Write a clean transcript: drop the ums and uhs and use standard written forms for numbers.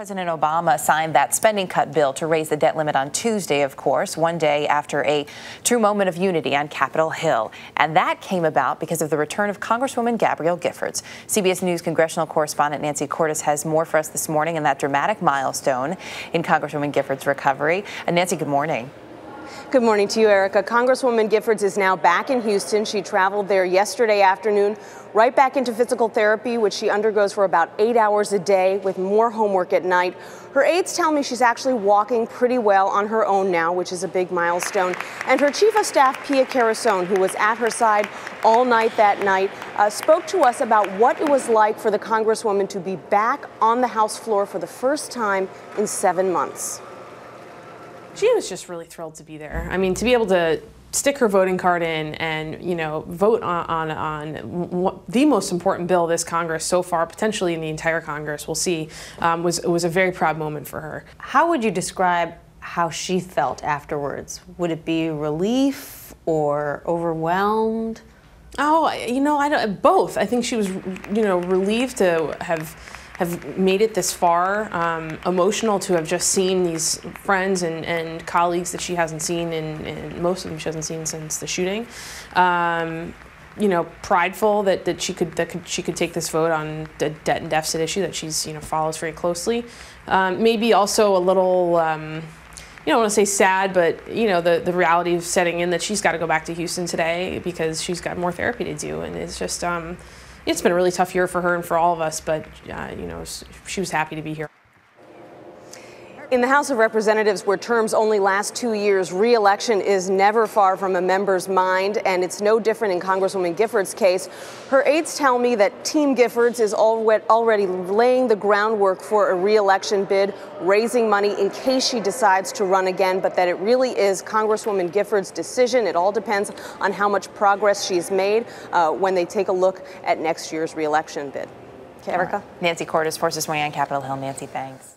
President Obama signed that spending cut bill to raise the debt limit on Tuesday, of course, one day after a true moment of unity on Capitol Hill. And that came about because of the return of Congresswoman Gabrielle Giffords. CBS News congressional correspondent Nancy Cordes has more for us this morning in that dramatic milestone in Congresswoman Giffords' recovery. Nancy, good morning. Good morning to you, Erica. Congresswoman Giffords is now back in Houston. She traveled there yesterday afternoon, right back into physical therapy, which she undergoes for about 8 hours a day with more homework at night. Her aides tell me she's actually walking pretty well on her own now, which is a big milestone. And her chief of staff, Pia Carusone, who was at her side all night that night, spoke to us about what it was like for the Congresswoman to be back on the House floor for the first time in 7 months. She was just really thrilled to be there. I mean, to be able to stick her voting card in and, you know, vote on the most important bill this Congress so far, potentially in the entire Congress, we'll see, was a very proud moment for her. How would you describe how she felt afterwards? Would it be relief or overwhelmed? Oh, you know, both. I think she was, you know, relieved to have made it this far, emotional to have just seen these friends and colleagues that she hasn't seen, and most of them she hasn't seen since the shooting. You know, prideful that she could take this vote on the debt and deficit issue that she's, you know, follows very closely. Maybe also a little, you don't want to say sad, but, you know, the reality of setting in that she's got to go back to Houston today because she's got more therapy to do, and it's just, it's been a really tough year for her and for all of us, but, you know, she was happy to be here. In the House of Representatives, where terms only last 2 years, re-election is never far from a member's mind, and it's no different in Congresswoman Giffords' case. Her aides tell me that Team Giffords is already laying the groundwork for a re-election bid, raising money in case she decides to run again, but that it really is Congresswoman Giffords' decision. It all depends on how much progress she's made when they take a look at next year's re-election bid. Okay, Erica? Nancy Cordes, Forces Morning on Capitol Hill. Nancy, thanks.